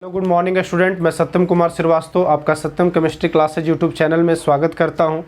Hello good morning student, मैं सत्यम कुमार श्रीवास्तव आपका सत्यम chemistry classes YouTube channel में स्वागत करता हूं।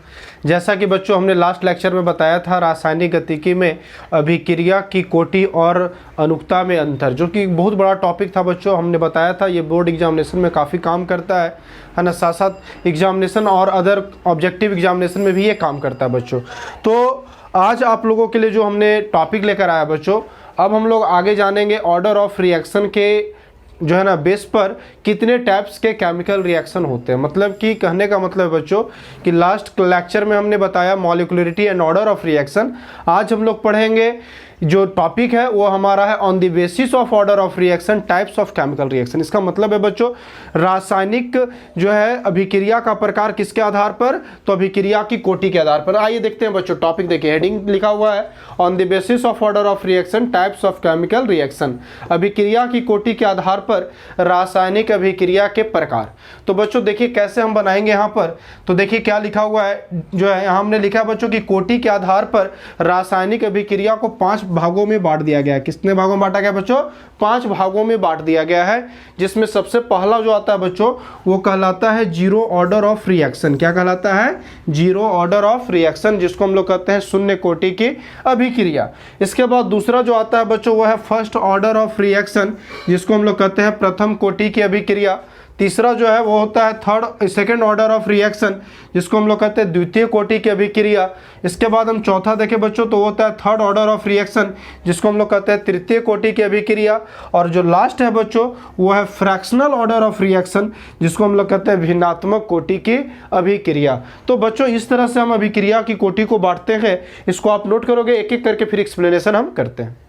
जैसा कि बच्चों हमने लास्ट लेक्चर में बताया था रासायनिक गतिकी में अभिक्रिया की कोटि और अनुक्ता में अंतर, जो कि बहुत बड़ा टॉपिक था बच्चों। हमने बताया था ये बोर्ड एग्जामिनेशन में काफ़ी काम करता है ना, साथ साथ एग्जामिनेशन और अदर ऑब्जेक्टिव एग्जामिनेशन में भी ये काम करता है बच्चों। तो आज आप लोगों के लिए जो हमने टॉपिक लेकर आया बच्चों, अब हम लोग आगे जानेंगे ऑर्डर ऑफ रिएक्शन के जो है ना बेस पर कितने टाइप्स के केमिकल रिएक्शन होते हैं। मतलब कि कहने का मतलब है बच्चों कि लास्ट लेक्चर में हमने बताया molecularity and order of reaction. आज हम लोग पढ़ेंगे जो टॉपिक है वो हमारा है on the basis of order of reaction types of chemical reaction. इसका मतलब है बच्चों रासायनिक जो है अभिक्रिया का प्रकार किसके आधार पर, तो अभिक्रिया की कोटि के आधार पर। आइए देखते हैं बच्चों, टॉपिक देखिए, हेडिंग लिखा हुआ है on the basis of order of reaction types of chemical reaction. अभिक्रिया की कोटि के आधार पर रासायनिक अभिक्रिया के प्रकार। तो बच्चों देखिए कैसे हम बनाएंगे यहाँ पर। तो देखिए क्या लिखा हुआ है, जो है यहाँ हमने लिखा है बच्चों की कोटि के आधार पर रासायनिक अभिक्रिया को 5 भागों में बांट दिया गया है। कितने भागों में बांटा गया बच्चों? 5 भागों में बांट दिया गया है, जिसमें सबसे पहला जो आता है बच्चों वो कहलाता है जीरो ऑर्डर ऑफ रिएक्शन। क्या कहलाता है? जीरो ऑर्डर ऑफ रिएक्शन, जिसको हम लोग कहते हैं शून्य कोटि की अभिक्रिया। इसके बाद दूसरा जो आता है बच्चों वो है फर्स्ट ऑर्डर ऑफ रिएक्शन, जिसको हम लोग कहते हैं प्रथम कोटि की अभिक्रिया। तीसरा जो है वो होता है सेकेंड ऑर्डर ऑफ रिएक्शन, जिसको हम लोग कहते हैं द्वितीय कोटि की अभिक्रिया। इसके बाद हम चौथा देखें बच्चों तो वो होता है थर्ड ऑर्डर ऑफ रिएक्शन, जिसको हम लोग कहते हैं तृतीय कोटि की अभिक्रिया। और जो लास्ट है बच्चों वो है फ्रैक्शनल ऑर्डर ऑफ रिएक्शन, जिसको हम लोग कहते हैं भिन्नात्मक कोटि की अभिक्रिया। तो बच्चों इस तरह से हम अभिक्रिया की कोटि को बांटते हैं। इसको आप नोट करोगे, एक एक करके फिर एक्सप्लेनेशन हम करते हैं।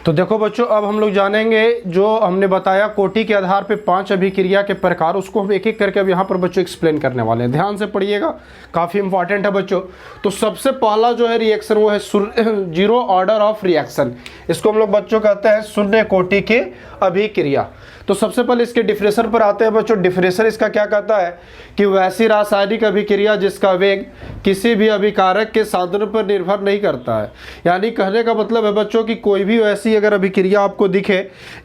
तो देखो बच्चों अब हम लोग जानेंगे जो हमने बताया कोटि के आधार पे 5 अभिक्रिया के प्रकार, उसको हम एक एक करके अब यहाँ पर बच्चों एक्सप्लेन करने वाले हैं। ध्यान से पढ़िएगा, काफ़ी इंपॉर्टेंट है बच्चों। तो सबसे पहला जो है रिएक्शन वो है जीरो ऑर्डर ऑफ रिएक्शन। इसको हम लोग बच्चों कहते हैं शून्य कोटि की अभिक्रिया। तो सबसे पहले इसके डिफरेंशन पर आते हैं बच्चों। डिफरेंशन इसका क्या कहता है कि वैसी रासायनिक अभिक्रिया जिसका वेग किसी भी अभिकारक के सांद्रण पर निर्भर नहीं करता है। यानी कहने का मतलब है बच्चों कि कोई भी वैसी अगर अभिक्रिया आपको दिखे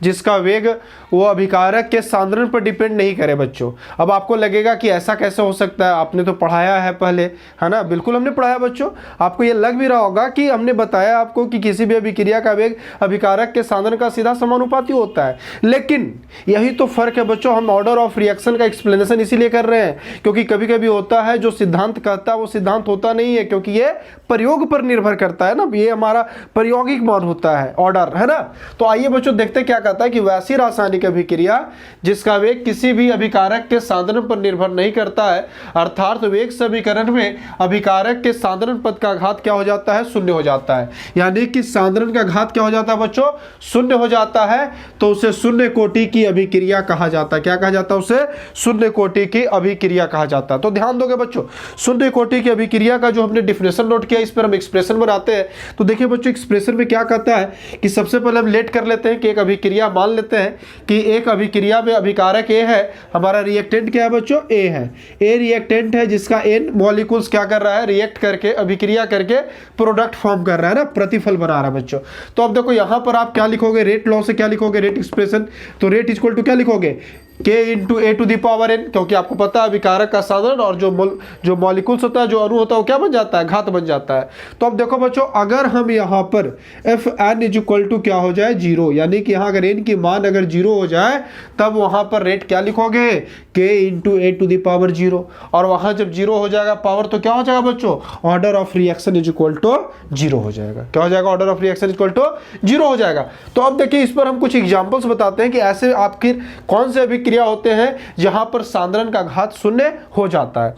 जिसका वेग वो अभिकारक के सांद्रण पर डिपेंड नहीं करे बच्चों। अब आपको लगेगा कि ऐसा कैसे हो सकता है, आपने तो पढ़ाया है पहले, है ना? बिल्कुल हमने पढ़ाया बच्चों। आपको ये लग भी रहा होगा कि हमने बताया आपको कि किसी भी अभिक्रिया का वेग अभिकारक के सांद्रण का सीधा समानुपाती होता है। लेकिन यही तो फर्क है बच्चों, हम ऑर्डर ऑफ रिएक्शन का एक्सप्लेनेशन इसीलिए कर रहे हैं क्योंकि कभी कभी होता है जो सिद्धांत कहता है वो सिद्धांत होता नहीं है, क्योंकि ये प्रयोग पर निर्भर करता है ना, ये हमारा प्रायोगिक मान होता है ऑर्डर, है ना? तो आइए बच्चों देखते क्या कहता है कि वैसी रासायनिक अभिक्रिया जिसका वेग किसी भी अभिकारक के सांद्रण पर निर्भर नहीं करता है, अर्थात वेग समीकरण में अभिकारक के सांद्रण पद का घात क्या हो जाता है? शून्य हो जाता है। यानी कि सांद्रण का घात क्या हो जाता है बच्चों? शून्य हो जाता है। तो उसे शून्य कोटि की अभिक्रिया कहा जाता है। क्या कहा जाता है? उसे शून्य कोटि की अभिक्रिया कहा जाता है। तो ध्यान दोगे बच्चों, शून्य कोटि की अभिक्रिया का जो हमने डिफिनेशन नोट किया, इस पर हम एक्सप्रेशन बनाते हैं। तो देखिए बच्चों एक्सप्रेशन में क्या कहता है कि सबसे पहले हम लेट कर लेते हैं कि एक अभिक्रिया मान लेते हैं कि एक अभिक्रिया में अभिकारक ए है, हमारा रिएक्टेंट क्या है बच्चों? ए है। ए रिएक्टेंट है जिसका एन मॉलिक्यूल्स क्या कर रहा है? रिएक्ट करके अभिक्रिया करके प्रोडक्ट फॉर्म कर रहा है ना, प्रतिफल बना रहा है बच्चों। तो अब देखो यहाँ पर आप क्या लिखोगे, रेट लॉ से क्या लिखोगे, रेट एक्सप्रेशन। तो रेट इक्वल टू क्या लिखोगे? K into A to the power n, क्योंकि आपको पता है अभिकारक का सांद्रण और जो मॉलिक्यूल्स होता है, जो अणु होता है, वो क्या बन जाता है? घात बन जाता है। तो अब देखो बच्चों अगर हम यहाँ पर if N is equal to क्या हो जाए? 0, यानी कि यहाँ अगर n की मान अगर 0 हो जाए तब वहाँ पर रेट क्या लिखोगे? K into A to the power 0। और वहाँ जब 0 हो जाएगा पावर तो क्या हो जाएगा बच्चों? Order of reaction is equal to 0 हो जाएगा। क्या हो जाएगा? Order of reaction is equal to 0 हो जाएगा। तो अब देखिए इस पर हम कुछ एग्जाम्पल्स बताते हैं कि ऐसे आपके कौन से अभिक्रिया होते हैं जहां पर सांद्रण का घात शून्य हो जाता है।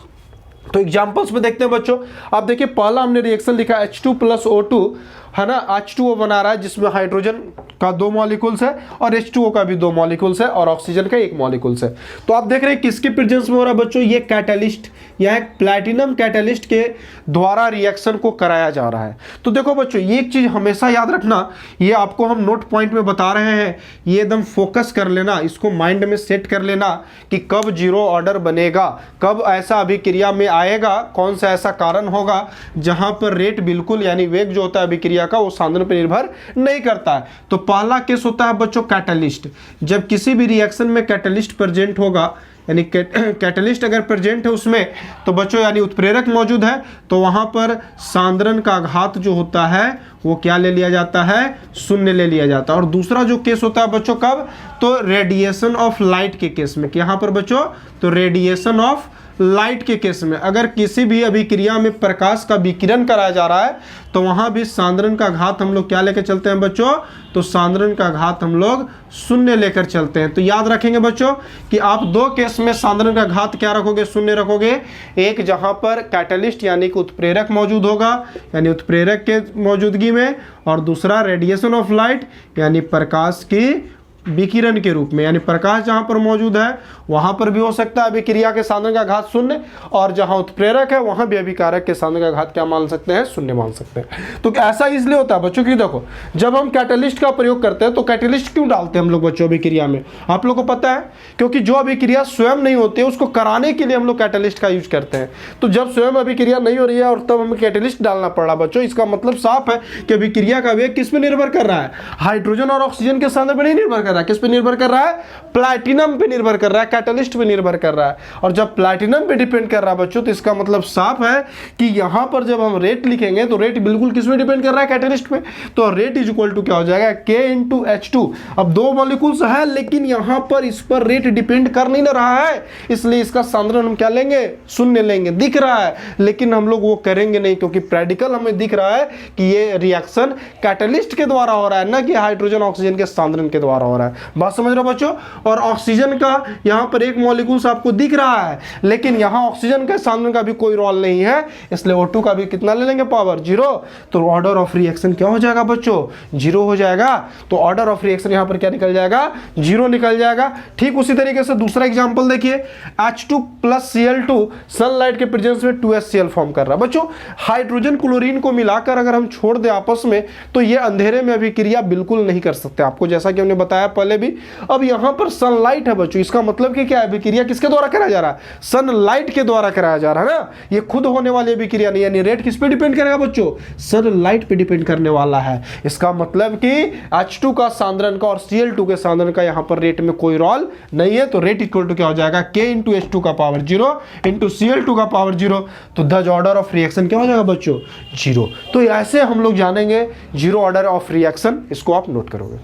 तो एग्जांपल्स में देखते हैं बच्चों। आप देखिए पहला हमने रिएक्शन लिखा H2 + O2, है ना? H2O बना रहा है जिसमें हाइड्रोजन का 2 मॉलिक्यूल्स है और H2O का भी 2 मॉलिक्यूल्स है और ऑक्सीजन का 1 मॉलिक्यूल्स है। तो आप देख रहे हैं किसके प्रेजेंस में हो रहा है बच्चों? ये कैटलिस्ट या एक प्लैटिनम कैटलिस्ट के द्वारा रिएक्शन को कराया जा रहा है। तो देखो बच्चों ये एक चीज हमेशा याद रखना, ये आपको हम नोट पॉइंट में बता रहे हैं, ये एकदम फोकस कर लेना, इसको माइंड में सेट कर लेना कि कब जीरो ऑर्डर बनेगा, कब ऐसा अभिक्रिया में आएगा, कौन सा ऐसा कारण होगा जहां पर रेट बिल्कुल यानी वेग जो होता है अभिक्रिया अभिक्रिया का वो सांद्रण पर निर्भर नहीं करता है। तो पहला केस होता है बच्चों कैटलिस्ट। जब किसी भी रिएक्शन में कैटलिस्ट प्रेजेंट होगा, यानी कैटलिस्ट अगर प्रेजेंट है उसमें, तो बच्चों यानी उत्प्रेरक मौजूद है, तो वहां पर सांद्रण का घात जो होता है वो क्या ले लिया जाता है, शून्य ले लिया जाता है। और दूसरा जो केस होता है बच्चों कब, तो रेडिएशन ऑफ लाइट के केस में। यहाँ पर बच्चों तो रेडिएशन ऑफ लाइट के केस में अगर किसी भी अभिक्रिया में प्रकाश का विकिरण कराया जा रहा है, तो वहां भी सांद्रण का घात हम लोग क्या लेकर चलते हैं बच्चों, तो सांद्रण का घात हम लोग शून्य लेकर चलते हैं। तो याद रखेंगे बच्चों कि आप दो केस में सांद्रण का घात क्या रखोगे, शून्य रखोगे। एक जहां पर कैटलिस्ट यानी कि उत्प्रेरक मौजूद होगा, यानी उत्प्रेरक के मौजूदगी में, और दूसरा रेडिएशन ऑफ लाइट यानी प्रकाश की विकिरण के रूप में, यानी प्रकाश जहां पर मौजूद है वहां पर भी हो सकता है अभिक्रिया के सांद्रण का घात शून्य, और जहां उत्प्रेरक है वहां भी अभिकारक के सांद्रण का घात क्या मान सकते हैं, शून्य मान सकते हैं। तो ऐसा इसलिए होता है बच्चों कि देखो जब हम कैटलिस्ट का प्रयोग करते हैं तो कैटलिस्ट क्यों डालते हैं हम लोग बच्चों अभिक्रिया में, आप लोग को पता है, क्योंकि जो अभिक्रिया स्वयं नहीं होती है उसको कराने के लिए हम लोग कैटलिस्ट का यूज करते हैं। तो जब स्वयं अभिक्रिया नहीं हो रही है और तब हमें कैटलिस्ट डालना पड़ रहा बच्चों, इसका मतलब साफ है कि अभिक्रिया का वेग किस पे निर्भर कर रहा है, हाइड्रोजन और ऑक्सीजन के सांद्रण पर नहीं निर्भर कर रहा है, किस पे निर्भर कर रहा है, प्लैटिनम पे निर्भर कर रहा है, कैटलिस्ट पे निर्भर कर रहा है। और जब प्लैटिनम पे डिपेंड कर रहा है बच्चों, तो इसका मतलब साफ है कि यहां पर जब हम रेट लिखेंगे तो रेट बिल्कुल किस पे डिपेंड कर रहा है, कैटलिस्ट पे। तो रेट इज इक्वल टू क्या हो जाएगा, K इंटू H2। अब दो मॉलिक्यूल्स है लेकिन यहां पर इस पर रेट डिपेंड कर नहीं रहा है, इसलिए इसका सांद्रण हम क्या लेंगे, शून्य लेंगे। दिख रहा है लेकिन हम लोग वो करेंगे नहीं, क्योंकि प्रैक्टिकल हमें दिख रहा है कि ये रिएक्शन कैटलिस्ट के द्वारा हो रहा है, ना कि हाइड्रोजन ऑक्सीजन के सांद्रण के द्वारा हो रहा है। बात समझ रहे हो बच्चों। और ऑक्सीजन का यहां पर एक मॉलिक्यूल्स आपको दिख रहा है, लेकिन यहां ऑक्सीजन के सांद्रण का भी कोई रोल नहीं है, इसलिए O2 का भी कितना ले लेंगे, पावर 0। तो ऑर्डर ऑफ रिएक्शन क्या हो जाएगा बच्चों, 0 हो जाएगा। तो ऑर्डर ऑफ रिएक्शन यहां पर क्या निकल जाएगा, 0 निकल जाएगा। ठीक उसी तरीके से दूसरा एग्जांपल देखिए, H2 प्लस Cl2 सनलाइट के प्रेजेंस में 2HCl फॉर्म कर रहा है। बच्चों हाइड्रोजन क्लोरीन को मिलाकर अगर हम छोड़ दें आपस में, तो ये अंधेरे में अभिक्रिया बिल्कुल नहीं कर सकते, आपको जैसा कि हमने बताया पहले भी। अब यहां पर सनलाइट है बच्चों, इसका मतलब कि क्या है, अभिक्रिया किसके द्वारा कराया जा रहा है, सनलाइट के द्वारा कराया जा रहा है ना, ये खुद होने वाली अभिक्रिया नहीं, यानी रेट किस पे डिपेंड करेगा बच्चों, सनलाइट पे डिपेंड करने वाला है। इसका मतलब कि H2 का सांद्रण का और Cl2 के सांद्रण का यहां पर रेट में कोई रोल नहीं है। तो रेट इक्वल टू क्या हो जाएगा, K इंटू H2 का पावर 0 इंटू Cl2 का पावर 0। तो द ऑर्डर ऑफ रिएक्शन क्या हो जाएगा बच्चों, 0। तो ऐसे हम लोग जानेंगे 0 ऑर्डर ऑफ रिएक्शन, इसको आप नोट करोगे।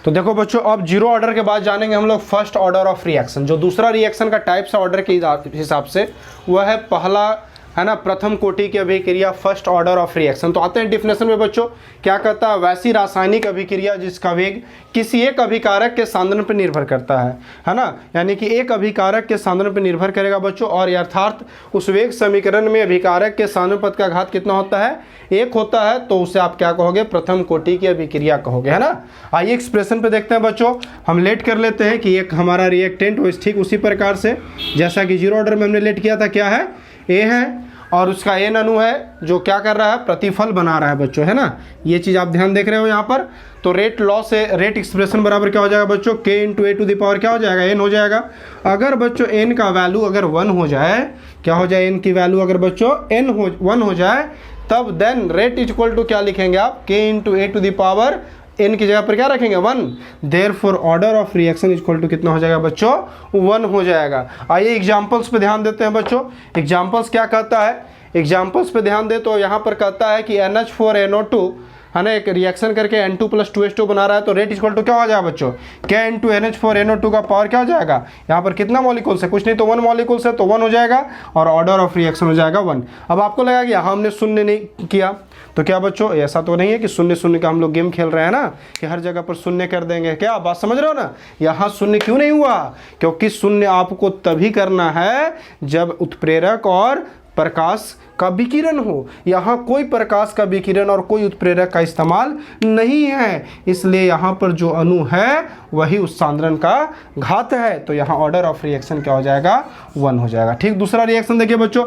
तो देखो बच्चों अब 0 ऑर्डर के बाद जानेंगे हम लोग फर्स्ट ऑर्डर ऑफ रिएक्शन। जो दूसरा रिएक्शन का टाइप्स ऑर्डर के हिसाब से वह है पहला, है ना, प्रथम कोटि की अभिक्रिया, फर्स्ट ऑर्डर ऑफ रिएक्शन। तो आते हैं डिफिनेशन में बच्चों, क्या कहता है, वैसी रासायनिक अभिक्रिया जिसका वेग किसी एक अभिकारक के सांद्रण पर निर्भर करता है ना, यानी कि एक अभिकारक के सांद्रण पर निर्भर करेगा बच्चों, और अर्थात उस वेग समीकरण में अभिकारक के सांद्रण पद का घात कितना होता है, 1 होता है, तो उसे आप क्या कहोगे, प्रथम कोटि की अभिक्रिया कहोगे, है ना। आइए एक्सप्रेशन पे देखते हैं बच्चों, हम लेट कर लेते हैं कि एक हमारा रिएक्टेंट हो, ठीक उसी प्रकार से जैसा कि 0 ऑर्डर में हमने लेट किया था, क्या है, A है, और उसका N अणु है जो क्या कर रहा है, प्रतिफल बना रहा है बच्चों, है ना। ये चीज़ आप ध्यान देख रहे हो यहाँ पर। तो रेट लॉ से रेट एक्सप्रेशन बराबर क्या हो जाएगा बच्चों, K into A to the power क्या हो जाएगा, N हो जाएगा। अगर बच्चों N का वैल्यू अगर 1 हो जाए, क्या हो जाए, N की वैल्यू अगर बच्चों 1 हो जाए, तब then rate is equal to क्या लिखेंगे आप, K into A to the power N की जगह पर क्या रखेंगे, 1। Therefore order of reaction equal to कितना हो जाएगा बच्चों, 1 हो जाएगा। आइए एग्जांपल्स पे ध्यान देते हैं बच्चों। एग्जांपल्स क्या कहता है, एग्जांपल्स पे ध्यान दे तो यहाँ पर कहता है कि NH4NO2 है ना, एक रिएक्शन करके N2 प्लस 2H2 बना रहा है, तो रेट इक्वल टू क्या हो जाएगा बच्चों, K इंटू NH4NO2 का पावर क्या हो जाएगा, यहाँ पर कितना मॉलिक्यूल्स है, कुछ नहीं तो 1 मॉलिक्यूल्स है, तो 1 हो जाएगा, और ऑर्डर ऑफ रिएक्शन हो जाएगा 1। अब आपको लगा कि यहाँ हमने शून्य नहीं किया, तो क्या बच्चों, ऐसा तो नहीं है कि शून्य शून्य का हम लोग गेम खेल रहे हैं ना, कि हर जगह पर शून्य कर देंगे, क्या बात समझ रहे हो ना। यहाँ शून्य क्यों नहीं हुआ, क्योंकि शून्य आपको तभी करना है जब उत्प्रेरक और प्रकाश का विकिरण हो। यहाँ कोई प्रकाश का विकिरण और कोई उत्प्रेरक का इस्तेमाल नहीं है, इसलिए यहाँ पर जो अणु है वही उस सांद्रण का घात है। तो यहाँ ऑर्डर ऑफ रिएक्शन क्या हो जाएगा, 1 हो जाएगा। ठीक, दूसरा रिएक्शन देखिए बच्चों,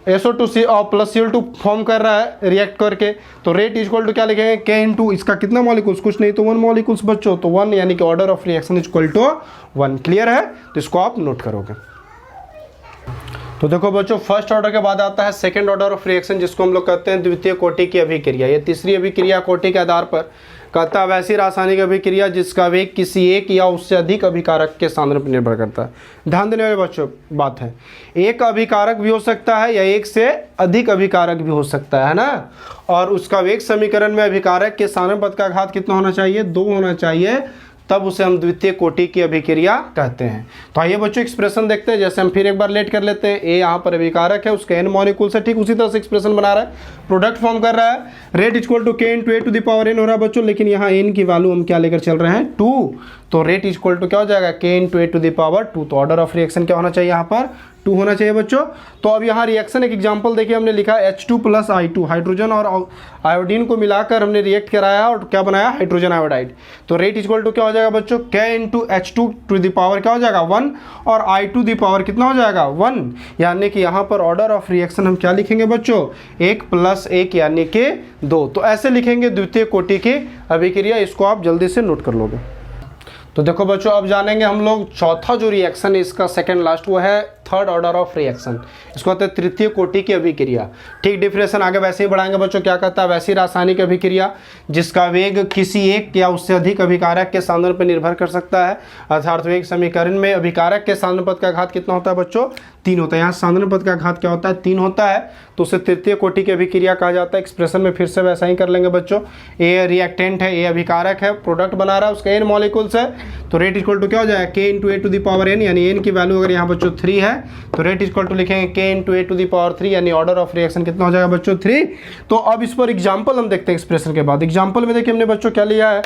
SO2 प्लस Cl2 फॉर्म कर रहा है रिएक्ट करके, तो रेट इक्वल टू क्या लिखेंगे, K इंटू इसका कितना मॉलिक्यूल्स, कुछ नहीं तो 1 मॉलिक्यूल्स बच्चों, तो 1, यानी कि order of reaction equal to 1। Clear है, तो इसको आप नोट करोगे। तो देखो बच्चों, फर्स्ट ऑर्डर के बाद आता है सेकंड ऑर्डर ऑफ रिएक्शन, जिसको हम लोग कहते हैं द्वितीय कोटि की अभिक्रिया। ये तीसरी अभिक्रिया कोटि के आधार पर कहता है वैसी रासायनिक अभिक्रिया जिसका वेग किसी एक या उससे अधिक अभिकारक के सांद्रण पर निर्भर करता है। ध्यान देने वाली बच्चों बात है, एक अभिकारक भी हो सकता है या एक से अधिक अभिकारक भी हो सकता है ना। और उसका वेग समीकरण में अभिकारक के सांद्रण पद का घात कितना होना चाहिए? 2 होना चाहिए, तब उसे हम द्वितीय कोटि की अभिक्रिया कहते हैं। तो आइए बच्चों एक्सप्रेशन देखते हैं। जैसे हम फिर एक बार लेट कर लेते हैं, ए यहाँ पर अभिकारक है, उसके एन मॉलिक्यूल से ठीक उसी तरह से एक्सप्रेशन बना रहा है, प्रोडक्ट फॉर्म कर रहा है। Rate equal to K into A to the power N हो रहा है बच्चों, लेकिन यहाँ एन की वैल्यू हम क्या लेकर चल रहे हैं? 2। तो रेट इक्वल टू क्या हो जाएगा? K into A to the power 2। तो ऑर्डर ऑफ रिएक्शन क्या होना चाहिए? यहाँ पर 2 होना चाहिए बच्चों। तो अब यहाँ रिएक्शन एक एग्जांपल देखिए, हमने लिखा H2 + I2, हाइड्रोजन और आयोडीन को मिलाकर हमने रिएक्ट कराया और क्या बनाया? Hydrogen iodide. तो रेट इक्वल टू क्या हो जाएगा बच्चों? K into H2 to the power क्या हो जाएगा? 1, और I2 द पावर कितना हो जाएगा? 1। यानी कि यहाँ पर ऑर्डर ऑफ रिएक्शन हम क्या लिखेंगे बच्चों? 1 + 1 यानी कि 2। तो ऐसे लिखेंगे द्वितीय कोटि की अभिक्रिया। इसको आप जल्दी से नोट कर लोगे। तो देखो बच्चों, अब जानेंगे हम लोग चौथा जो रिएक्शन है इसका सेकंड लास्ट, वो है थर्ड ऑर्डर ऑफ रिएक्शन। इसको कहते हैं तृतीय कोटि की अभिक्रिया। ठीक, डिफरेंशन आगे वैसे ही बढ़ाएंगे बच्चों। क्या कहता है? वैसी रासायनिक अभिक्रिया जिसका वेग किसी एक या उससे अधिक अभिकारक के सांद्रण पर निर्भर कर सकता है। अर्थात वेग समीकरण में अभिकारक के सांद्रण पद का घात कितना होता है बच्चों? 3 होता है। यहाँ सांद्रण पद का घात क्या होता है? 3 होता है, तो उसे तृतीय कोटि की अभिक्रिया कहा जाता है। एक्सप्रेशन में फिर से वैसा ही कर लेंगे बच्चों। ए रिएक्टेंट है, ए अभिकारक है, प्रोडक्ट बना रहा है, उसका एन मॉलिक्यूल्स है। तो रेट इक्वल टू क्या हो जाएगा? K into A to the power N, यानी एन की वैल्यू अगर यहाँ बच्चों 3 है तो रेट इक्वल टू लिखेंगे K into A to the power 3, यानी ऑर्डर ऑफ रिएक्शन कितना हो जाएगा बच्चों? 3। तो अब इस पर एग्जांपल हम देखते हैं एक्सप्रेशन के बाद। एग्जांपल में देखिए हमने बच्चों क्या लिया है?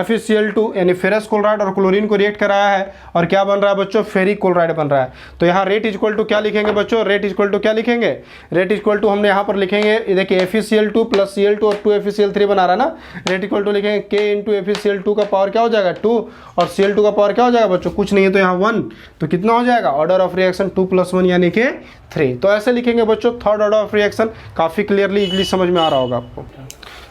FeCl2 यानी फेरस क्लोराइड और क्लोरीन को रिएक्ट कराया है और क्या बन रहा है बच्चों? फेरिक क्लोराइड बन रहा है। तो यहाँ रेट इक्वल टू क्या लिखेंगे बच्चों? रेट इक्वल टू क्या लिखेंगे? रेट इक्वल टू हमने यहाँ पर लिखेंगे, देखिए FeCl2 + Cl2 और 2FeCl3 बना रहा है ना। रेट इक्वल टू लिखेंगे के इंटू FeCl2 का पावर क्या हो जाएगा? 2, और Cl2 का पावर क्या हो जाएगा बच्चों? कुछ नहीं है, तो यहाँ 1। तो कितना हो जाएगा? ऑर्डर ऑफ रिएक्शन 2 + 1 यानी कि 3। तो ऐसे लिखेंगे बच्चों थर्ड ऑर्डर ऑफ रिएक्शन। काफ़ी क्लियरली इजली समझ में आ रहा होगा आपको।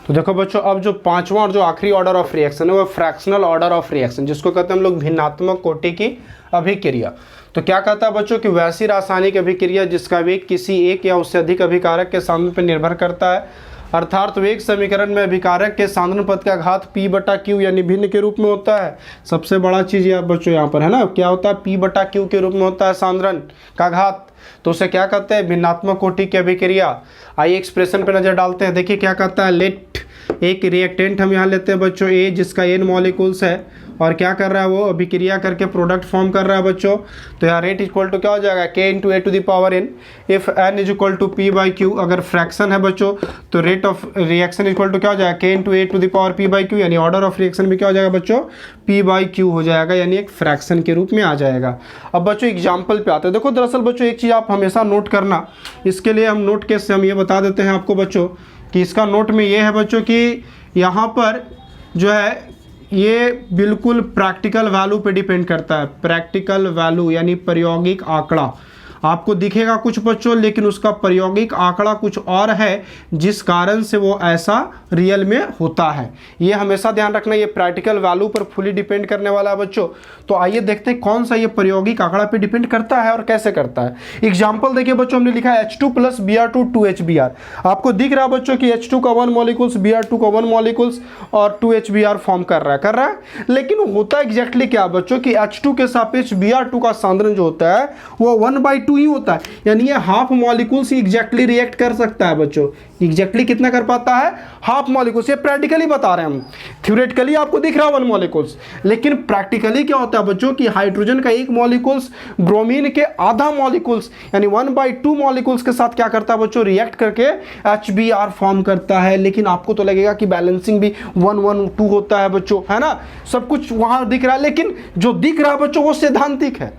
तो देखो बच्चों, अब जो पांचवा और जो आखिरी ऑर्डर ऑफ रिएक्शन है वो फ्रैक्शनल ऑर्डर ऑफ रिएक्शन, जिसको कहते हैं हम लोग भिन्नात्मक कोटि की अभिक्रिया। तो क्या कहता है बच्चों कि वैसी रासायनिक अभिक्रिया जिसका वेग किसी एक या उससे अधिक अभिकारक के सांद्रण पर निर्भर करता है। अर्थात वेग समीकरण में अभिकारक के सांद्रण पद का घात P/Q यानी भिन्न के रूप में होता है। सबसे बड़ा चीज़ यह बच्चों यहाँ पर है ना, क्या होता है? P/Q के रूप में होता है सांद्रण का घात। तो उसे क्या कहते हैं? भिन्नात्मक कोटि की अभिक्रिया। आइए एक्सप्रेशन पे नजर डालते हैं। देखिए क्या कहता है? लेट, एक रिएक्टेंट हम यहाँ लेते हैं बच्चों ए, जिसका एन मॉलिक्यूल्स है और क्या कर रहा है? वो अभिक्रिया करके प्रोडक्ट फॉर्म कर रहा है बच्चों। तो यहाँ रेट इक्वल टू क्या हो जाएगा? K into A to the power N. If N is equal to P/Q, अगर फ्रैक्शन है बच्चों तो rate of reaction equal to क्या हो जाएगा? K into A to the power P/Q, यानी ऑर्डर ऑफ रिएक्शन भी क्या हो जाएगा बच्चों? P/Q हो जाएगा, यानी एक फ्रैक्शन के रूप में आ जाएगा। अब बच्चों एग्जाम्पल पे आते हैं। देखो दरअसल बच्चों एक चीज़ आप हमेशा नोट करना, इसके लिए हम नोट केस से हम ये बता देते हैं आपको बच्चों कि इसका नोट में ये है बच्चों कि यहाँ पर जो है ये बिल्कुल प्रैक्टिकल वैल्यू पे डिपेंड करता है। प्रैक्टिकल वैल्यू यानी प्रायोगिक आंकड़ा आपको दिखेगा कुछ बच्चों, लेकिन उसका प्रायोगिक आंकड़ा कुछ और है, जिस कारण से वो ऐसा रियल में होता है। ये हमेशा ध्यान रखना, ये प्रैक्टिकल वैल्यू पर फुली डिपेंड करने वाला है बच्चों। तो आइए देखते हैं कौन सा ये प्रायोगिक आंकड़ा पे डिपेंड करता है और कैसे करता है। एग्जाम्पल देखिए बच्चों, हमने लिखा है H2 + Br2 2HBr। आपको दिख रहा है बच्चों कि H2 का 1 मॉलिक्यूल्स, Br2 का 1 मॉलिक्यूल्स और 2HBr फॉर्म कर रहा है। लेकिन होता एग्जैक्टली क्या बच्चों कि H2 के सापेक्ष Br2 का सांद्रण जो होता है वो 1/2 ही होता है, यानी ये हाफ मॉलिक्यूल्स एग्जैक्टली रिएक्ट कर सकता है बच्चों। एग्जैक्टली कितना कर पाता है? Half molecules. ये प्रैक्टिकली बता रहे हैं हम। थ्योरेटिकली आपको दिख रहा है 1 मॉलिक्यूल्स, लेकिन प्रैक्टिकली क्या होता है बच्चों कि हाइड्रोजन का 1 मॉलिक्यूल्स ब्रोमीन के आधा मॉलिक्यूल्स यानी 1/2 मॉलिक्यूल्स के साथ क्या करता है बच्चों? रिएक्ट करके HBr फॉर्म करता है। लेकिन आपको तो लगेगा कि बैलेंसिंग भी 1-1-2 होता है बच्चों, है ना, सब कुछ वहां दिख रहा है, लेकिन जो दिख रहा है बच्चों वो सैद्धांतिक है।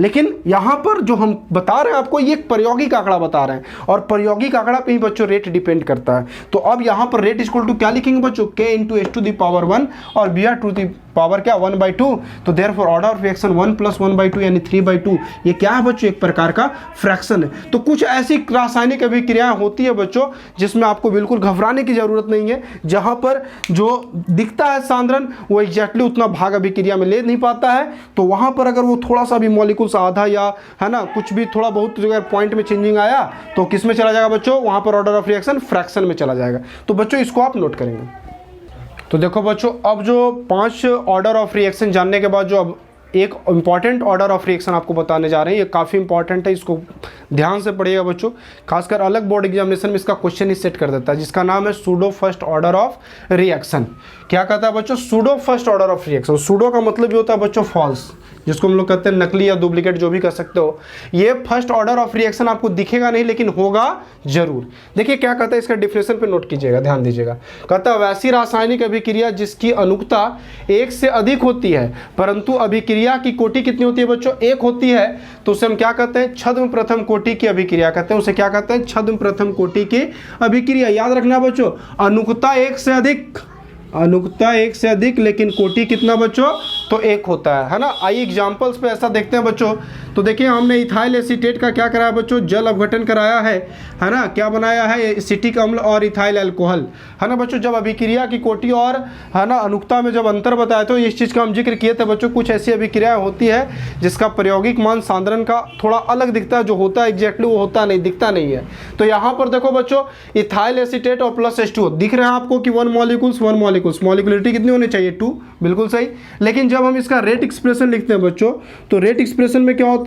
लेकिन यहाँ पर जो हम बता रहे हैं आपको, ये एक प्रायोगिक आंकड़ा बता रहे हैं और प्रायोगिक आंकड़ा पे ही बच्चों रेट डिपेंड करता है। तो अब यहाँ पर रेट इक्वल टू क्या लिखेंगे बच्चों? K into H to the power 1 और Br टू द पावर क्या 1/2, तो देयरफॉर ऑर्डर ऑफ रिएक्शन 1 + 1/2 यानी 3/2। ये क्या है बच्चों, एक प्रकार का फ्रैक्शन है। तो कुछ ऐसी रासायनिक अभिक्रियाएं होती है बच्चों जिसमें आपको बिल्कुल घबराने की जरूरत नहीं है, जहां पर जो दिखता है सांद्रण वो एग्जैक्टली उतना भाग अभिक्रिया में ले नहीं पाता है, तो वहां पर अगर वो थोड़ा सा भी मॉलिक्यूल्स आधा या है ना कुछ भी थोड़ा बहुत अगर पॉइंट में चेंजिंग आया तो किस में चला जाएगा बच्चों, वहां पर ऑर्डर ऑफ रिएक्शन फ्रैक्शन में चला जाएगा। तो बच्चों इसको आप नोट करेंगे। तो देखो बच्चों, अब जो 5 ऑर्डर ऑफ रिएक्शन जानने के बाद जो अब एक इंपॉर्टेंट ऑर्डर ऑफ रिएक्शन आपको बताने जा रहे हैं, ये काफ़ी इंपॉर्टेंट है, इसको ध्यान से पढ़िएगा बच्चों। खासकर अलग बोर्ड एग्जामिनेशन में इसका क्वेश्चन ही सेट कर देता है, जिसका नाम है pseudo first order of reaction. क्या कहता है बच्चों, pseudo first order of reaction. Pseudo का मतलब ये होता है बच्चों फॉल्स, जिसको हम लोग कहते हैं नकली या डुप्लीकेट, जो भी कर सकते हो। ये फर्स्ट ऑर्डर ऑफ रिएक्शन आपको दिखेगा नहीं लेकिन होगा जरूर। देखिए क्या कहता है, इसका डिफिनेशन पे नोट कीजिएगा, ध्यान दीजिएगा। कहता है वैसी रासायनिक अभिक्रिया जिसकी अनुकता 1 से अधिक होती है परंतु अभिक्रिया की कोटि कितनी होती है बच्चों, 1 होती है, तो उसे हम क्या कहते हैं, छद्म प्रथम कोटि की अभिक्रिया कहते हैं। उसे क्या कहते हैं, छद्म प्रथम कोटि की अभिक्रिया। याद रखना बच्चों, अनुकता 1 से अधिक, अनुकता 1 से अधिक लेकिन कोटि कितना बच्चों, तो 1 होता है ना। आइए एग्जांपल्स पे ऐसा देखते हैं बच्चों। तो देखिए हमने इथाइल एसीटेट का क्या कराया बच्चों, जल अपघटन कराया है ना। क्या बनाया है, एसिटिक अम्ल और इथाइल अल्कोहल, है ना बच्चों। जब अभिक्रिया की कोटि और है ना अनुकता में जब अंतर बताया तो इस चीज़ का हम जिक्र किए थे बच्चों। कुछ ऐसी अभिक्रियाएं होती है जिसका प्रायोगिक मान सांद्रण का थोड़ा अलग दिखता है, जो होता है एग्जैक्टली वो होता नहीं, दिखता नहीं है। तो यहाँ पर देखो बच्चों, इथाइल एसीटेट और प्लस H2O दिख रहे हैं आपको कि 1 मॉलिक्यूल्स 1 मॉलिक्यूल्स, मॉलिक्यूलरिटी कितनी होनी चाहिए, 2, बिल्कुल सही। लेकिन जब हम इसका रेट एक्सप्रेशन लिखते हैं बच्चों, तो रेट एक्सप्रेशन में क्या होता है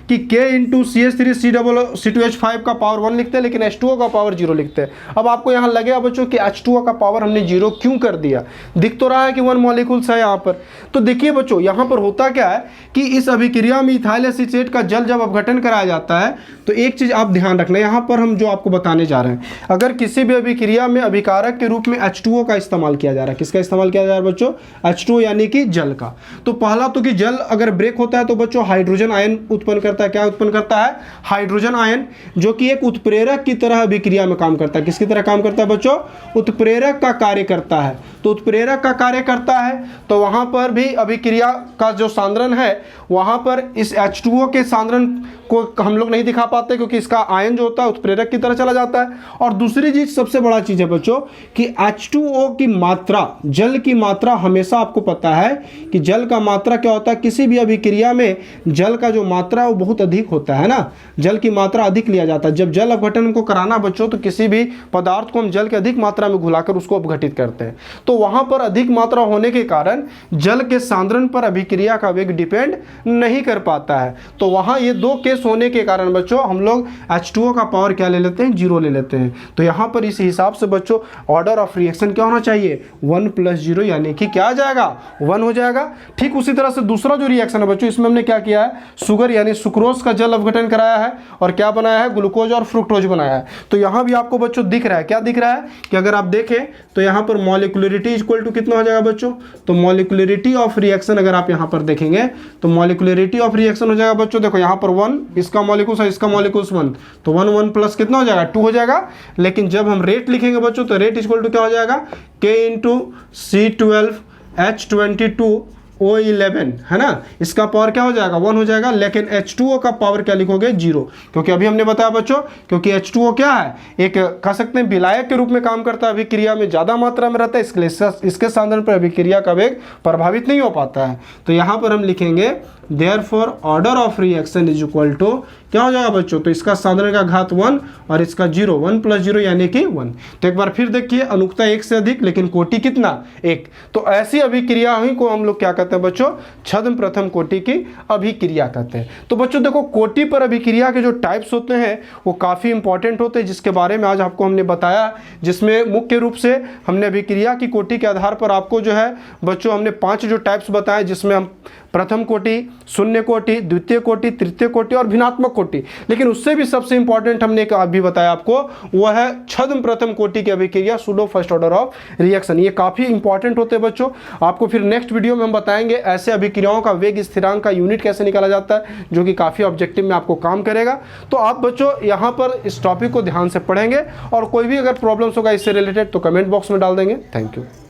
कि K × CH3C2H5 का पावर 1 लिखते हैं लेकिन H2O का पावर 0 लिखते हैं। अब आपको यहाँ लगेगा बच्चों कि H2O का पावर हमने 0 क्यों कर दिया, दिख तो रहा है कि 1 मॉलिक्यूल्स है यहाँ पर। तो देखिए बच्चों, यहाँ पर होता क्या है कि इस अभिक्रिया में इथाइल एसीटेट का जल जब अपघटन कराया जाता है तो एक चीज़ आप ध्यान रखना, यहाँ पर हम जो आपको बताने जा रहे हैं, अगर किसी भी अभिक्रिया में अभिकारक के रूप में H2O का इस्तेमाल किया जा रहा है, किसका इस्तेमाल किया जा रहा है बच्चों, H2O यानी कि जल का। तो पहला तो कि जल अगर ब्रेक होता है तो बच्चों हाइड्रोजन आयन उत्पन्न करता है। क्या उत्पन्न करता है, हाइड्रोजन आयन, जो कि एक उत्प्रेरक की तरह अभिक्रिया में काम करता है। किसकी तरह काम करता है बच्चों, उत्प्रेरक का कार्य करता है। तो उत्प्रेरक का कार्य करता है तो वहां पर भी अभिक्रिया का जो सांद्रण है वहां पर इस H2O के सांद्रण को हम लोग नहीं दिखा पाते, क्योंकि इसका आयन जो होता है उत्प्रेरक की तरह चला जाता है। और दूसरी चीज, सबसे बड़ा चीज है बच्चों कि H2O की मात्रा, जल की मात्रा, हमेशा आपको पता है कि जल का मात्रा क्या होता है, किसी भी अभिक्रिया में जल का जो मात्रा है वो बहुत अधिक होता है ना, जल की मात्रा अधिक लिया जाता है। जब जल अपघटन को कराना बच्चों, तो किसी भी पदार्थ को हम जल के अधिक मात्रा में घुलाकर उसको अपघटित करते हैं, तो वहां पर अधिक मात्रा होने के कारण जल के सांद्रण पर अभिक्रिया का वेग डिपेंड नहीं कर पाता है। तो वहां ये 2 केस होने के कारण बच्चों हम लोग H2O का पावर क्या ले लेते हैं, 0 ले लेते हैं। तो यहां पर इस हिसाब से बच्चों ऑर्डर ऑफ रिएक्शन क्या होना चाहिए, 1 + 0 यानी कि क्या आ जाएगा, 1 हो जाएगा। ठीक उसी तरह से दूसरा जो रिएक्शन है बच्चों, इसमें हमने क्या किया है, शुगर यानी सुक्रोज का जल अपघटन कराया है और क्या बनाया है, ग्लूकोज और फ्रुक्टोज बनाया है। तो यहां भी आपको बच्चों दिख रहा है, क्या दिख रहा है कि अगर आप देखें तो यहां पर मॉलिक्यूलरिटी इक्वल टू कितना हो जाएगा बच्चों, तो मॉलिक्यूलरिटी ऑफ रिएक्शन अगर आप यहां पर देखेंगे तो मॉलिक्यूलरिटी ऑफ रिएक्शन हो जाएगा बच्चों, देखो यहां पर 1 इसका मॉलिक्यूल्स है, इसका मॉलिक्यूल्स 1, तो 1 1 प्लस कितना हो जाएगा, 2 हो जाएगा। लेकिन जब हम रेट लिखेंगे बच्चों तो रेट इक्वल टू क्या हो जाएगा, K × C12H22O11, है ना, इसका पावर क्या हो जाएगा, 1 हो जाएगा। लेकिन H2O का पावर क्या लिखोगे, 0, क्योंकि अभी हमने बताया बच्चों, क्योंकि H2O क्या है, एक कह सकते हैं विलायक के रूप में काम करता है, अभिक्रिया में ज्यादा मात्रा में रहता है, इसलिए इसके सांद्रण पर अभिक्रिया का वेग प्रभावित नहीं हो पाता है। तो यहां पर हम लिखेंगे therefore order of reaction is equal to क्या हो जाएगा बच्चों, तो इसका सांद्रण का घात 1 और इसका 0, 1 + 0 यानी कि 1। तो एक बार फिर देखिए, अनुकता 1 से अधिक लेकिन कोटि कितना, 1। तो ऐसी अभिक्रिया हुई को हम लोग क्या कहते हैं बच्चों, छद्म प्रथम कोटि की अभिक्रिया कहते हैं। तो बच्चों देखो, कोटि पर अभिक्रिया के जो टाइप्स होते हैं वो काफी इंपॉर्टेंट होते हैं, जिसके बारे में आज आपको हमने बताया, जिसमें मुख्य रूप से हमने अभिक्रिया की कोटि के आधार पर आपको जो है बच्चों हमने 5 जो टाइप्स बताए, जिसमें हम प्रथम कोटि, शून्य कोटि, द्वितीय कोटि, तृतीय कोटि और भिन्नात्मक कोटि। लेकिन उससे भी सबसे इंपॉर्टेंट हमने अभी बताया आपको, वो है छद्म प्रथम कोटि की अभिक्रिया, pseudo first order of reaction. ये काफी इंपॉर्टेंट होते हैं बच्चों। आपको फिर नेक्स्ट वीडियो में हम बताएंगे ऐसे अभिक्रियाओं का वेग स्थिरांक का यूनिट कैसे निकाला जाता है, जो कि काफी ऑब्जेक्टिव में आपको काम करेगा। तो आप बच्चों यहाँ पर इस टॉपिक को ध्यान से पढ़ेंगे और कोई भी अगर प्रॉब्लम्स होगा इससे रिलेटेड तो कमेंट बॉक्स में डाल देंगे। Thank you.